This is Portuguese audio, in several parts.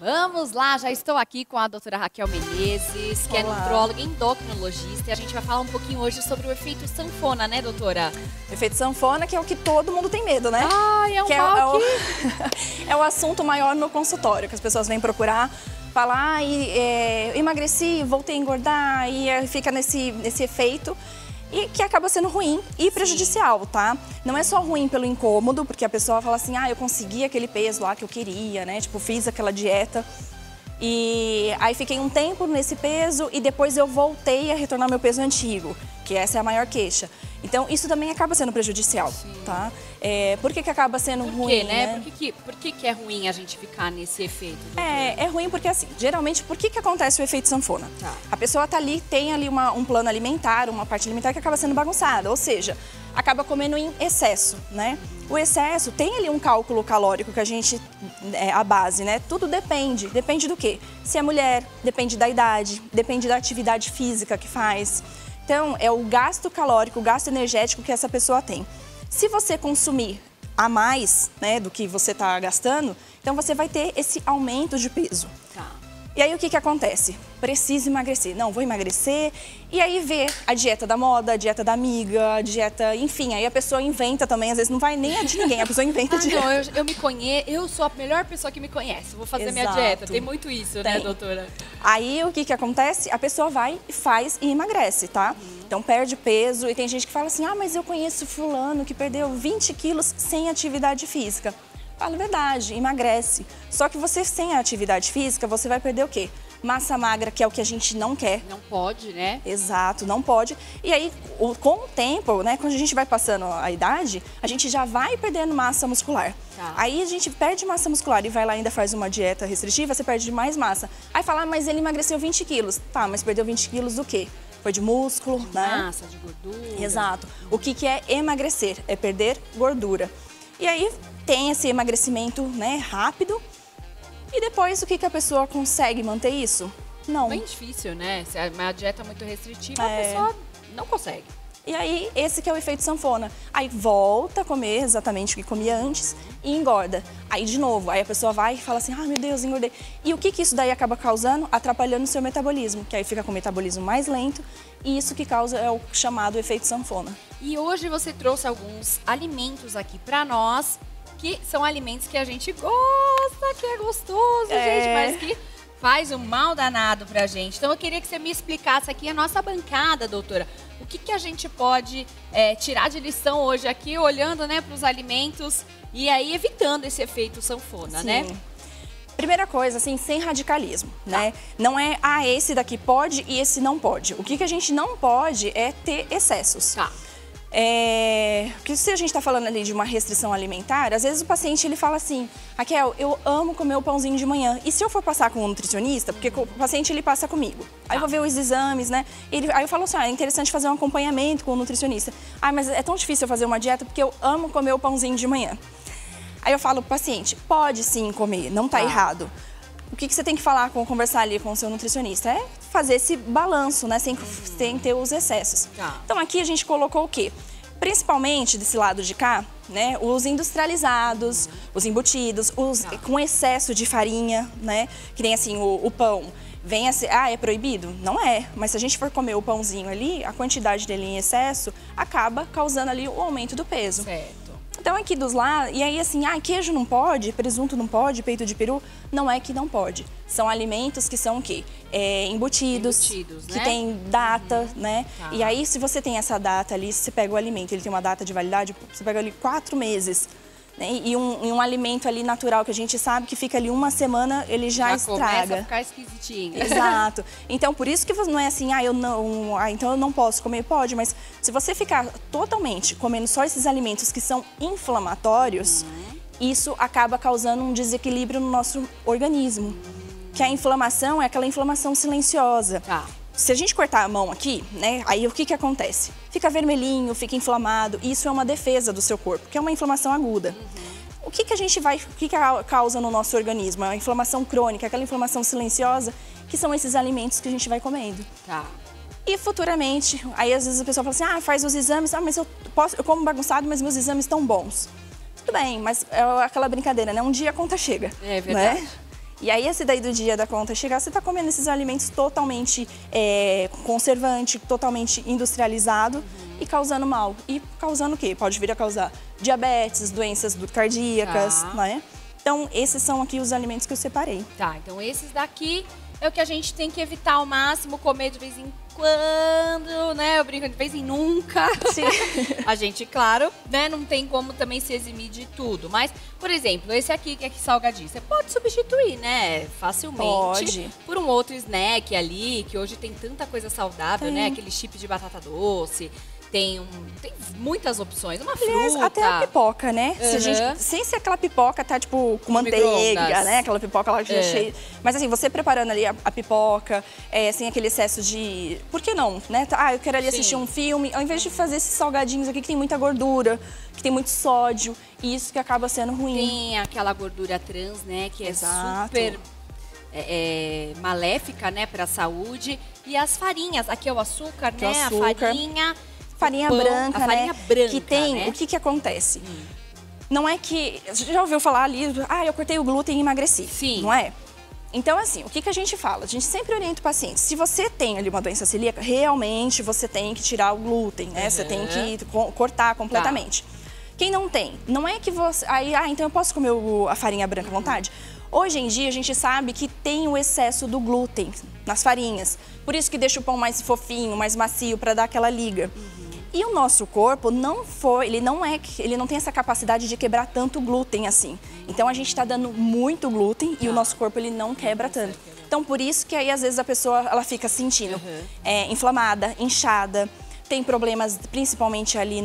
Vamos lá, já estou aqui com a doutora Raquel Menezes, que é nutróloga e endocrinologista, e a gente vai falar um pouquinho hoje sobre o efeito sanfona, né, doutora? Efeito sanfona, que é o que todo mundo tem medo, né? Ai, é um mal que... É o assunto maior no consultório, que as pessoas vêm procurar, falar, eu emagreci, voltei a engordar, e fica nesse efeito. E que acaba sendo ruim e prejudicial, tá? Não é só ruim pelo incômodo, porque a pessoa fala assim, eu consegui aquele peso lá que eu queria, né? Tipo, fiz aquela dieta. E aí fiquei um tempo nesse peso e depois eu voltei a retornar ao meu peso antigo, que essa é a maior queixa. Então, isso também acaba sendo prejudicial, tá? Por que acaba sendo ruim, né? Por que é ruim a gente ficar nesse efeito? É ruim porque, assim, geralmente, por que acontece o efeito sanfona? Tá. A pessoa tá ali, tem ali um plano alimentar, uma parte alimentar que acaba sendo bagunçada, ou seja, acaba comendo em excesso, né? O excesso tem ali um cálculo calórico que a gente, a base, né? Tudo depende. Depende do quê? Se é mulher, depende da idade, depende da atividade física que faz. Então, é o gasto calórico, o gasto energético que essa pessoa tem. Se você consumir a mais, né, do que você está gastando, então você vai ter esse aumento de peso. Tá. E aí, o que acontece? Precisa emagrecer. Não, vou emagrecer. E aí vê a dieta da moda, a dieta da amiga, a dieta... Enfim, aí a pessoa inventa também. Às vezes não vai nem a de ninguém, a pessoa inventa a dieta. Não, eu me conheço, eu sou a melhor pessoa que me conhece. Vou fazer minha dieta. Tem muito isso, né, doutora? Aí, o que acontece? A pessoa vai, faz e emagrece, tá? Então, perde peso. E tem gente que fala assim, mas eu conheço fulano que perdeu 20 quilos sem atividade física. Fala a verdade, emagrece. Só que você sem a atividade física, você vai perder o quê? Massa magra, que é o que a gente não quer. Não pode, né? Exato, não pode. E aí, com o tempo, né, quando a gente vai passando a idade, a gente já vai perdendo massa muscular. Tá. Aí a gente perde massa muscular e vai lá e ainda faz uma dieta restritiva, você perde mais massa. Aí fala, mas ele emagreceu 20 quilos. Tá, mas perdeu 20 quilos do quê? Foi de músculo, né? Massa, de gordura. Exato. O que é emagrecer? É perder gordura. E aí tem esse emagrecimento, né, rápido. E depois, o que a pessoa consegue manter isso? Não. Bem difícil, né? Se é uma dieta muito restritiva, a pessoa não consegue. E aí, esse que é o efeito sanfona. Aí volta a comer exatamente o que comia antes e engorda. Aí de novo, aí a pessoa vai e fala assim, meu Deus, engordei. E o que isso daí acaba causando? Atrapalhando o seu metabolismo, que aí fica com o metabolismo mais lento. E isso que causa é o chamado efeito sanfona. E hoje você trouxe alguns alimentos aqui pra nós, que são alimentos que a gente gosta, que é gostoso, gente, mas que faz um mal danado pra gente. Então eu queria que você me explicasse aqui a nossa bancada, doutora. O que a gente pode tirar de lição hoje aqui, olhando, né, para os alimentos e aí evitando esse efeito sanfona, Sim. né? Primeira coisa, assim, sem radicalismo, né? Não é, esse daqui pode e esse não pode. O que a gente não pode é ter excessos. Tá. Porque se a gente está falando ali de uma restrição alimentar, às vezes o paciente ele fala assim, Raquel, eu amo comer o pãozinho de manhã. E se eu for passar com um nutricionista, porque o paciente ele passa comigo, aí eu vou ver os exames, né? Aí eu falo assim, é interessante fazer um acompanhamento com o nutricionista. Mas é tão difícil eu fazer uma dieta porque eu amo comer o pãozinho de manhã. Aí eu falo pro paciente, pode sim comer, não tá errado. O que você tem que conversar ali com o seu nutricionista? É fazer esse balanço, né? Sem ter os excessos. Tá. Então aqui a gente colocou o quê? Principalmente desse lado de cá, né? Os industrializados, os embutidos, com excesso de farinha, né? Que nem assim o pão. Vem assim, é proibido? Não é. Mas se a gente for comer o pãozinho ali, a quantidade dele em excesso acaba causando ali o aumento do peso. Certo. Então aqui dos lados, e aí assim, queijo não pode, presunto não pode, peito de peru, não é que não pode. São alimentos que são o quê? Embutidos, né? Que tem data, né? Tá. E aí se você tem essa data ali, se você pega o alimento, ele tem uma data de validade, você pega ali 4 meses. Né? E um alimento ali natural que a gente sabe que fica ali uma semana, ele já estraga. Começa a ficar esquisitinho. Exato. Então, por isso que não é assim, então eu não posso comer. Pode, mas se você ficar totalmente comendo só esses alimentos que são inflamatórios, isso acaba causando um desequilíbrio no nosso organismo. Que a inflamação é aquela inflamação silenciosa. Tá. Se a gente cortar a mão aqui, né, aí o que acontece? Fica vermelhinho, fica inflamado, isso é uma defesa do seu corpo, que é uma inflamação aguda. O que causa no nosso organismo? A inflamação crônica, aquela inflamação silenciosa, que são esses alimentos que a gente vai comendo. Tá. E futuramente, aí às vezes a pessoa fala assim, faz os exames, mas eu como bagunçado, mas meus exames estão bons. Tudo bem, mas é aquela brincadeira, né? Um dia a conta chega. É verdade. Né? E aí, esse daí do dia da conta chegar, você tá comendo esses alimentos totalmente conservante, totalmente industrializado e causando mal. E causando o quê? Pode vir a causar diabetes, doenças cardíacas, né? Então, esses são aqui os alimentos que eu separei. Tá, então esses daqui é o que a gente tem que evitar ao máximo, comer de vez em quando, né? Eu brinco de vez em nunca. Sim. A gente, claro, né? Não tem como também se eximir de tudo. Mas, por exemplo, esse aqui que é salgadinho, você pode substituir, né? Facilmente. Por um outro snack ali, que hoje tem tanta coisa saudável, né? Aquele chip de batata doce. Tem muitas opções, uma fruta. Até a pipoca, né? Se a gente, sem ser aquela pipoca, tá tipo com manteiga, né? Aquela pipoca lá que é cheia. Mas assim, você preparando ali a pipoca, sem aquele excesso de... Por que não, né? Eu quero ali assistir um filme. Ao invés de fazer esses salgadinhos aqui que tem muita gordura, que tem muito sódio, isso que acaba sendo ruim. Tem aquela gordura trans, né? Que é super... maléfica, né, para a saúde. E as farinhas, aqui é o açúcar, né? A farinha... Farinha branca, a farinha branca, que tem, né? O que acontece? Não é que... Você já ouviu falar ali, eu cortei o glúten e emagreci. Sim. Não é? Então, assim, o que a gente fala? A gente sempre orienta o paciente. Se você tem ali uma doença celíaca, realmente você tem que tirar o glúten, né? Você tem que cortar completamente. Quem não tem, não é que você... então eu posso comer a farinha branca à vontade? Hoje em dia, a gente sabe que tem o excesso do glúten nas farinhas. Por isso que deixa o pão mais fofinho, mais macio, para dar aquela liga. E o nosso corpo ele não tem essa capacidade de quebrar tanto glúten assim. Então a gente está dando muito glúten e o nosso corpo ele não quebra tanto. Então por isso que aí às vezes a pessoa ela fica sentindo inflamada, inchada, tem problemas principalmente ali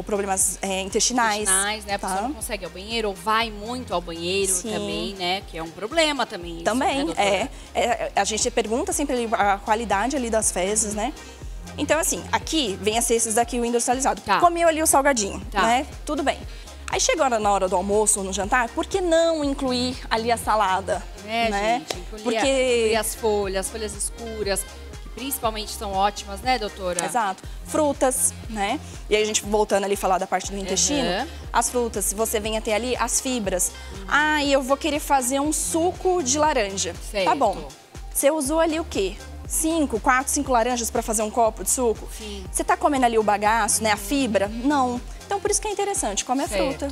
problemas intestinais, né? A pessoa não consegue ir ao banheiro ou vai muito ao banheiro também, né? Que é um problema também. Isso, também, né, a gente pergunta sempre a qualidade ali das fezes, né? Então, assim, aqui vem a ser esses daqui, o industrializado. Comeu ali o salgadinho, né? Tudo bem. Aí chegou na hora do almoço ou no jantar, por que não incluir ali a salada? Né? Gente, incluir as folhas escuras, que principalmente são ótimas, né, doutora? Exato. Frutas, né? E aí a gente voltando ali falar da parte do intestino, as frutas, se você vem até ali, as fibras. E eu vou querer fazer um suco de laranja. Certo. Tá bom. Você usou ali o quê? 4, 5 laranjas para fazer um copo de suco? Sim. Você tá comendo ali o bagaço, né? A fibra? Não. Então, por isso que é interessante, come a fruta.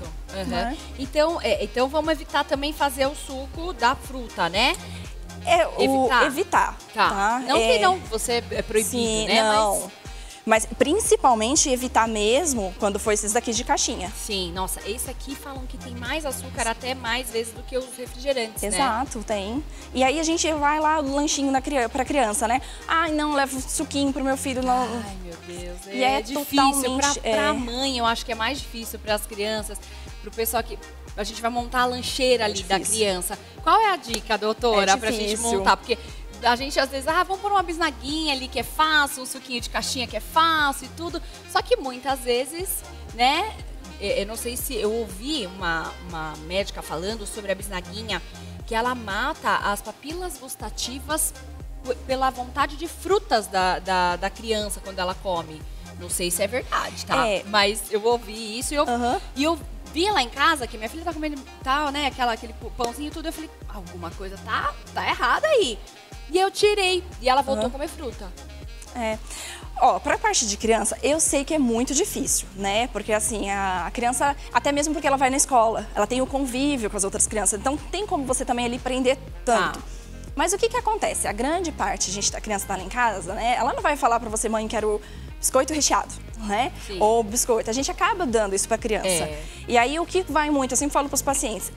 Né? Então, vamos evitar também fazer o suco da fruta, né? Evitar. Tá? Não que não, você é proibido, sim, né? Não. Mas principalmente evitar mesmo quando for esses daqui de caixinha. Sim, nossa, esse aqui falam que tem mais açúcar até mais vezes do que os refrigerantes, Exato, né? Tem. E aí a gente vai lá, o lanchinho pra criança, né? Não, levo suquinho pro meu filho. Não. Ai, meu Deus, e é difícil. Pra mãe, eu acho que é mais difícil pras crianças, pro pessoal que... A gente vai montar a lancheira ali da criança. Qual é a dica, doutora, pra gente montar? Porque... A gente às vezes, vamos pôr uma bisnaguinha ali que é fácil, um suquinho de caixinha que é fácil e tudo. Só que muitas vezes, né, eu não sei se eu ouvi uma médica falando sobre a bisnaguinha, que ela mata as papilas gustativas pela vontade de frutas da criança quando ela come. Não sei se é verdade, tá? Mas eu ouvi isso e eu vi lá em casa que minha filha tá comendo tal, né, aquele pãozinho e tudo. Eu falei, alguma coisa tá errada aí. E eu tirei. E ela voltou a comer fruta. Pra parte de criança, eu sei que é muito difícil, né? Porque assim, a criança, até mesmo porque ela vai na escola, ela tem o convívio com as outras crianças. Então tem como você também ali prender tanto. Mas o que acontece? A grande parte, a criança tá lá em casa, né? Ela não vai falar pra você, mãe, quero biscoito recheado, né? Sim. Ou biscoito. A gente acaba dando isso pra criança. E aí, o que vai muito, eu sempre falo pros pacientes,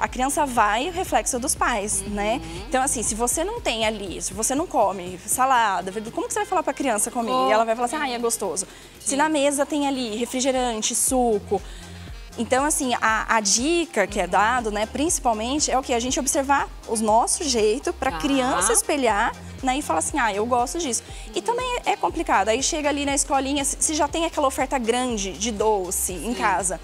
a criança vai reflexo dos pais, né? Então, assim, se você não tem ali, se você não come salada, como que você vai falar pra criança comer? E ela vai falar assim, é gostoso. Sim. Se na mesa tem ali refrigerante, suco... Então, assim, a dica que é dado, né, principalmente, é o que? A gente observar o nosso jeito para a criança espelhar, né, e falar assim, eu gosto disso. E também é complicado. Aí chega ali na escolinha, se já tem aquela oferta grande de doce em casa,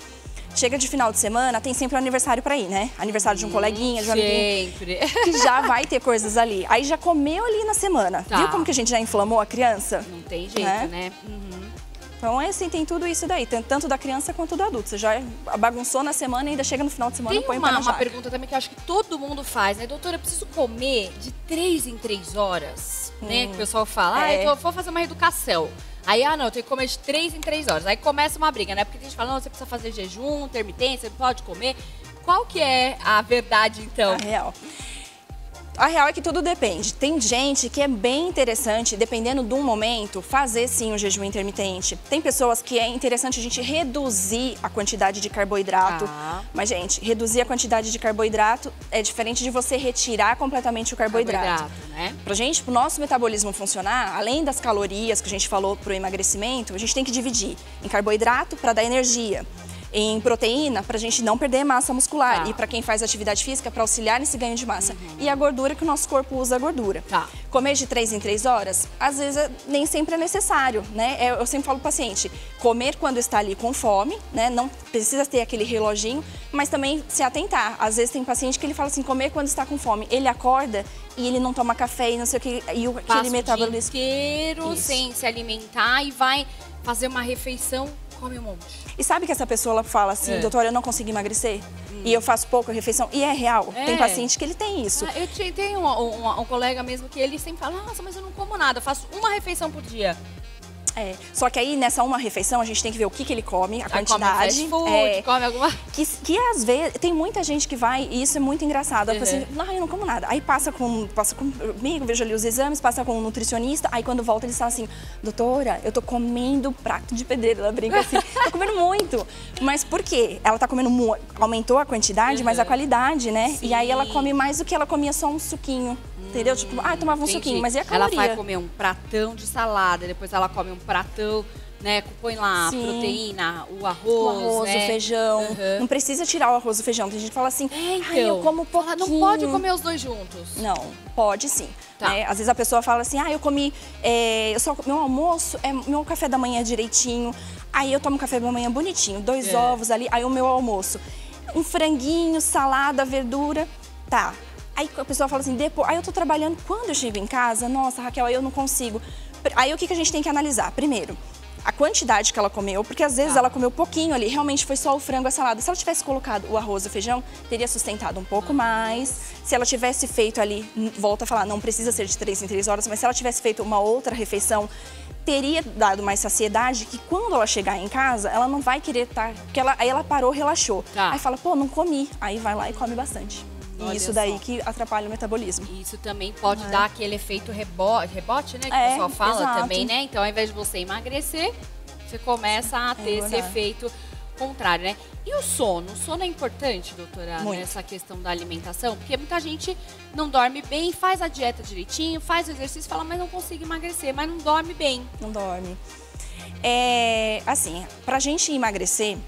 chega de final de semana, tem sempre um aniversário para ir, né? Aniversário de um coleguinha, de um amiguinho. Sempre. Que já vai ter coisas ali. Aí já comeu ali na semana. Viu como que a gente já inflamou a criança? Não tem jeito, né? Então, assim, tem tudo isso daí, tanto da criança quanto do adulto. Você já bagunçou na semana e ainda chega no final de semana e põe o pé na uma jaca. pergunta também que eu acho que todo mundo faz, né? Doutora, eu preciso comer de 3 em 3 horas, né? Que o pessoal fala, eu vou fazer uma reeducação. Aí, não, eu tenho que comer de 3 em 3 horas. Aí começa uma briga, né? Porque a gente fala, não, você precisa fazer jejum, intermitência, você não pode comer. Qual que é a verdade, então? A real é que tudo depende. Tem gente que é bem interessante, dependendo do momento, fazer sim o jejum intermitente. Tem pessoas que é interessante a gente reduzir a quantidade de carboidrato. Mas, gente, reduzir a quantidade de carboidrato é diferente de você retirar completamente o carboidrato. Né? Pra gente, pro nosso metabolismo funcionar, além das calorias que a gente falou pro emagrecimento, a gente tem que dividir em carboidrato para dar energia, em proteína, para a gente não perder massa muscular. E para quem faz atividade física, para auxiliar nesse ganho de massa. E a gordura, que o nosso corpo usa a gordura. Comer de 3 em 3 horas, às vezes nem sempre é necessário, né? Eu sempre falo pro paciente, comer quando está ali com fome, né? Não precisa ter aquele reloginho, mas também se atentar. Às vezes tem paciente que ele fala assim, comer quando está com fome. Ele acorda e ele não toma café e não sei o que, e aquele metabolismo... o dia inteiro sem se alimentar e vai fazer uma refeição, come um monte. E sabe que essa pessoa ela fala assim, doutora, eu não consigo emagrecer? E eu faço pouca refeição. E é real. Tem paciente que ele tem isso. Eu tenho um colega mesmo que ele sempre fala, nossa, mas eu não como nada, eu faço uma refeição por dia. Só que aí nessa uma refeição a gente tem que ver o que ele come, a quantidade. Come fast food, come alguma... Que às vezes, tem muita gente que vai, e isso é muito engraçado. Ela fala assim, não, eu não como nada. Aí passa comigo, vejo ali os exames, passa com um nutricionista, aí quando volta eles falam assim, doutora, eu tô comendo prato de pedreiro. Ela brinca assim, tô comendo muito. Mas por quê? Ela tá comendo muito, aumentou a quantidade, mas a qualidade, né? Sim. E aí ela come mais do que ela comia só um suquinho. Entendeu? Tipo, tomava um suquinho, mas e a caloria? Ela vai comer um pratão de salada, depois ela come um pratão, né? Põe lá a proteína, o arroz, né? O feijão. Não precisa tirar o arroz e o feijão. Tem gente que fala assim, então, eu como pouquinho. Não pode comer os dois juntos. Não, pode sim. Né? Às vezes a pessoa fala assim, eu comi, meu almoço, meu café da manhã direitinho, aí eu tomo café da manhã bonitinho, 2 ovos ali, aí o meu almoço, um franguinho, salada, verdura, Aí a pessoa fala assim, depois, eu tô trabalhando, quando eu chego em casa, nossa, Raquel, aí eu não consigo. Aí o que a gente tem que analisar? Primeiro, a quantidade que ela comeu, porque às vezes ela comeu pouquinho ali, realmente foi só o frango e a salada. Se ela tivesse colocado o arroz e o feijão, teria sustentado um pouco mais. Se ela tivesse feito ali, volta a falar, não precisa ser de 3 em 3 horas, mas se ela tivesse feito uma outra refeição, teria dado mais saciedade, que quando ela chegar em casa, ela não vai querer porque aí ela parou, relaxou. Aí fala, pô, não comi. Aí vai lá e come bastante. E isso daí que atrapalha o metabolismo. Isso também pode dar aquele efeito rebote, né? Que o pessoal fala também, né? Então, ao invés de você emagrecer, você começa a ter esse efeito contrário, né? E o sono? O sono é importante, doutora, nessa questão da alimentação? Porque muita gente não dorme bem, faz a dieta direitinho, faz o exercício, fala, mas não consigo emagrecer, mas não dorme bem. Não dorme. Assim, pra gente emagrecer,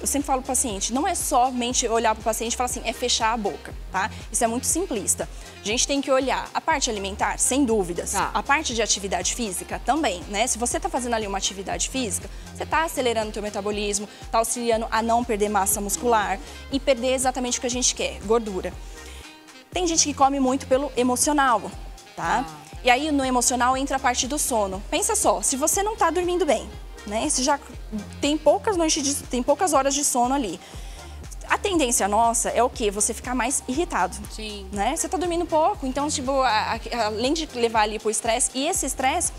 eu sempre falo pro paciente, não é somente olhar pro paciente e falar assim, é fechar a boca, tá? Isso é muito simplista. A gente tem que olhar a parte alimentar, sem dúvidas. A parte de atividade física também, né? Se você tá fazendo ali uma atividade física, você tá acelerando o teu metabolismo, tá auxiliando a não perder massa muscular e perder exatamente o que a gente quer, gordura. Tem gente que come muito pelo emocional, tá? E aí no emocional entra a parte do sono. Pensa só, se você não tá dormindo bem, né? Você já tem poucas noites, tem poucas horas de sono ali. A tendência nossa é o quê? Você ficar mais irritado. Sim. Né? Você tá dormindo pouco, então, tipo, além de levar ali pro estresse, e esse estresse,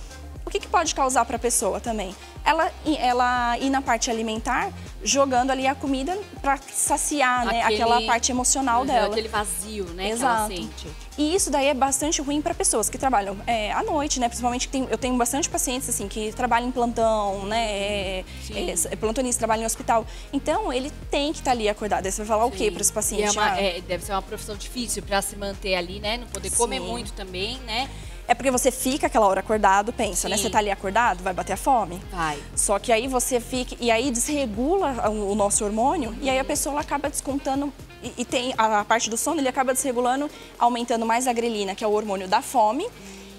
o que pode causar pra pessoa também? Ela ir na parte alimentar, jogando ali a comida pra saciar, né? Aquela parte emocional dela. Aquele vazio, né? Exato. Que ela sente. E isso daí é bastante ruim para pessoas que trabalham à noite, né? Principalmente eu tenho bastante pacientes assim que trabalham em plantão, né? Plantonista, trabalham em hospital. Então ele tem que estar ali acordado. Aí você vai falar o quê para esse paciente? Deve ser uma profissão difícil para se manter ali, né? Não poder comer muito também, né? É porque você fica aquela hora acordado, pensa, né? Você tá ali acordado, vai bater a fome? Vai. Só que aí você fica, e aí desregula o nosso hormônio, e aí a pessoa ela acaba descontando, e tem a parte do sono, ele acaba desregulando, aumentando mais a grelina, que é o hormônio da fome,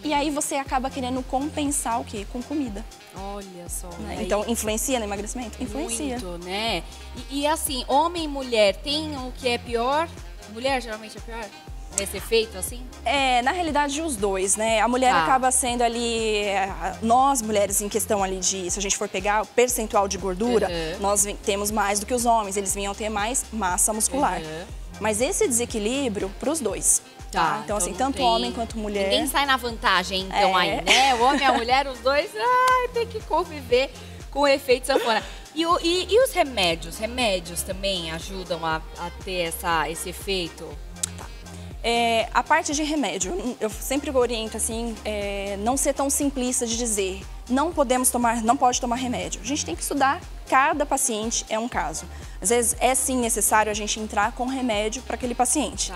e aí você acaba querendo compensar o quê? Com comida. Olha só. Né? Então, influencia no emagrecimento? Influencia. Muito, né? E assim, homem e mulher, tem o que é pior? Mulher geralmente é pior? nesse efeito, assim? Na realidade, os dois, né? A mulher acaba sendo ali... Nós, mulheres, em questão ali de... Se a gente for pegar o percentual de gordura, nós temos mais do que os homens. Eles vinham ter mais massa muscular. Mas esse desequilíbrio para os dois. Tá? Então, assim, tanto homem quanto mulher... Ninguém sai na vantagem, então, aí, né? O homem e a mulher, os dois, tem que conviver com o efeito sanfona. E os remédios? Remédios também ajudam a ter esse efeito? A parte de remédio, eu sempre oriento, assim, não ser tão simplista de dizer não pode tomar remédio. A gente tem que estudar, cada paciente é um caso. Às vezes é sim necessário a gente entrar com remédio para aquele paciente.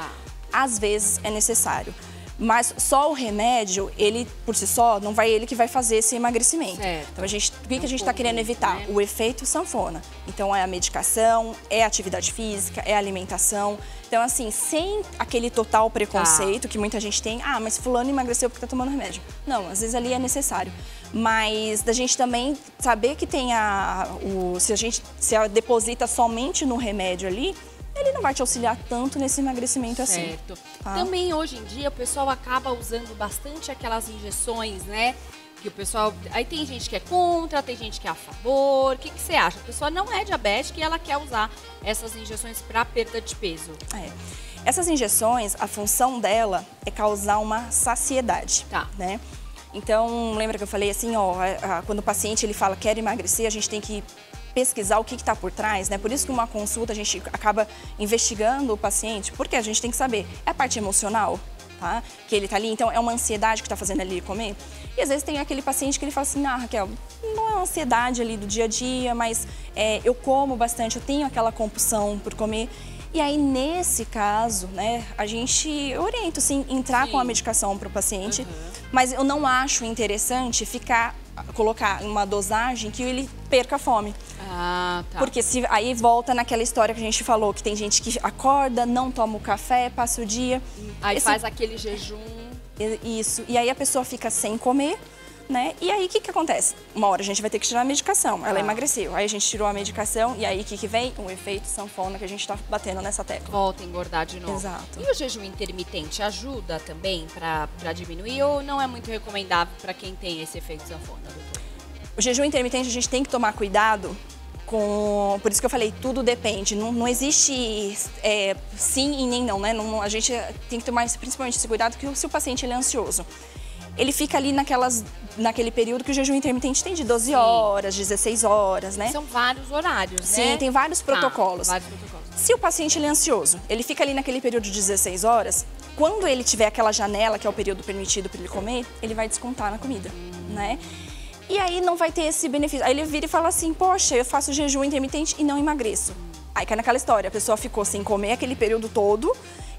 Às vezes é necessário. Mas só o remédio, ele por si só, não vai ele que vai fazer esse emagrecimento. Então, o que a gente está querendo evitar? O efeito sanfona. Então, é a medicação, é a atividade física, é a alimentação. Então, assim, sem aquele total preconceito que muita gente tem, mas fulano emagreceu porque está tomando remédio. Não, às vezes ali é necessário. Mas da gente também saber que tem se a deposita somente no remédio ali, ele não vai te auxiliar tanto nesse emagrecimento assim. Certo. Também hoje em dia o pessoal acaba usando bastante aquelas injeções, né? Que o pessoal... Aí tem gente que é contra, tem gente que é a favor. O que você acha? A pessoa não é diabética e ela quer usar essas injeções para perda de peso. Essas injeções, a função dela é causar uma saciedade, né? Então, lembra que eu falei assim, quando o paciente ele fala quer emagrecer, a gente tem que pesquisar o que está por trás, né? Por isso que uma consulta a gente acaba investigando o paciente, porque a gente tem que saber, é a parte emocional, tá? Que ele tá ali, então é uma ansiedade que tá fazendo ele comer. E às vezes tem aquele paciente que ele fala assim, Raquel, não é uma ansiedade ali do dia a dia, mas eu como bastante, eu tenho aquela compulsão por comer. E aí, nesse caso, né, a gente orienta, sim, entrar com a medicação para o paciente, mas eu não acho interessante colocar uma dosagem que ele perca a fome. Porque aí volta naquela história que a gente falou, que tem gente que acorda, não toma o café, passa o dia. Aí faz aquele jejum. Isso. E aí a pessoa fica sem comer, né? E aí o que acontece? Uma hora a gente vai ter que tirar a medicação. Ela emagreceu. Aí a gente tirou a medicação e aí o que vem? Um efeito sanfona que a gente tá batendo nessa tecla. Volta a engordar de novo. Exato. E o jejum intermitente ajuda também para diminuir ou não é muito recomendável para quem tem esse efeito sanfona, doutora? O jejum intermitente a gente tem que tomar cuidado com... Por isso que eu falei, tudo depende. Não existe sim e nem não, né? A gente tem que tomar principalmente esse cuidado que se o paciente ele é ansioso, ele fica ali naquele período que o jejum intermitente tem de 12 horas, 16 horas, né? São vários horários, né? Sim, tem vários protocolos. Vários protocolos. Se o paciente ele é ansioso, ele fica ali naquele período de 16 horas, quando ele tiver aquela janela, que é o período permitido para ele comer, ele vai descontar na comida, né? E aí não vai ter esse benefício. Aí ele vira e fala assim, poxa, eu faço jejum intermitente e não emagreço. Aí cai naquela história, a pessoa ficou sem comer aquele período todo,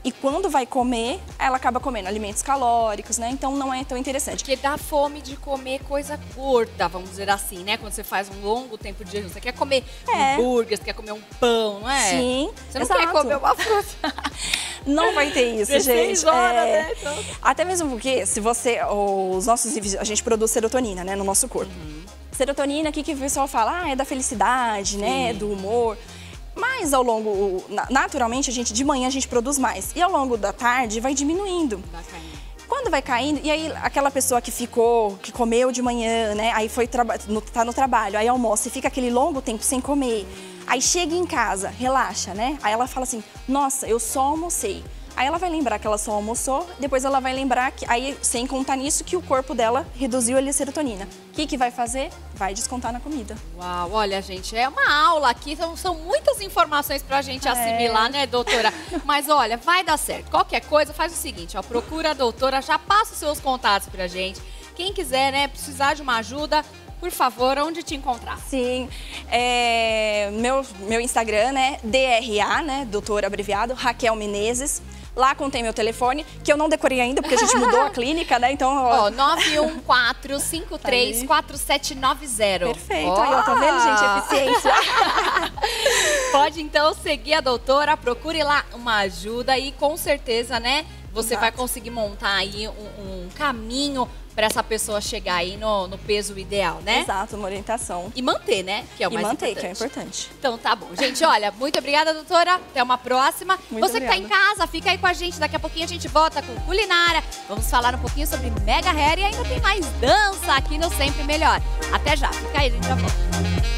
e quando vai comer, ela acaba comendo alimentos calóricos, né? Então não é tão interessante. Porque dá fome de comer coisa gorda, vamos dizer assim, né? Quando você faz um longo tempo de jejum, você quer comer hambúrguer, você quer comer um pão, não é? Sim, você não quer comer uma fruta. Não vai ter isso, 16 gente. horas, né? Então... Até mesmo porque, a gente produz serotonina, né, no nosso corpo. Serotonina, o que o pessoal fala? É da felicidade, né? Do humor. Mas naturalmente, de manhã a gente produz mais. E ao longo da tarde vai diminuindo. Vai caindo. Quando vai caindo, e aí aquela pessoa que comeu de manhã, né? Aí tá no trabalho, aí almoça e fica aquele longo tempo sem comer. Aí chega em casa, relaxa, né? Aí ela fala assim, nossa, eu só almocei. Aí ela vai lembrar que ela só almoçou, depois ela vai lembrar que, aí sem contar nisso, que o corpo dela reduziu ali a serotonina. O que vai fazer? Vai descontar na comida. Uau, olha, gente, é uma aula aqui, são muitas informações pra gente assimilar, né, doutora? Mas olha, vai dar certo. Qualquer coisa, faz o seguinte, procura a doutora, já passa os seus contatos pra gente. Quem quiser, né, precisar de uma ajuda, por favor, onde te encontrar? Sim, meu Instagram, né, DRA, né, doutora abreviado, Raquel Menezes. Lá contém meu telefone, que eu não decorei ainda, porque a gente mudou a clínica, né? Então, 914534790. Perfeito. Aí, tá vendo, gente? Eficiência. Pode, então, seguir a doutora, procure lá uma ajuda e, com certeza, né? Você vai conseguir montar aí um caminho para essa pessoa chegar aí no peso ideal, né? Exato, uma orientação. E manter, né? Que é o mais importante. Que é importante. Então tá bom. Gente, olha, muito obrigada, doutora. Até uma próxima. Muito Você que tá em casa, fica aí com a gente. Daqui a pouquinho a gente volta com culinária. Vamos falar um pouquinho sobre Mega Hair e ainda tem mais dança aqui no Sempre Melhor. Até já. Fica aí, a gente já volta.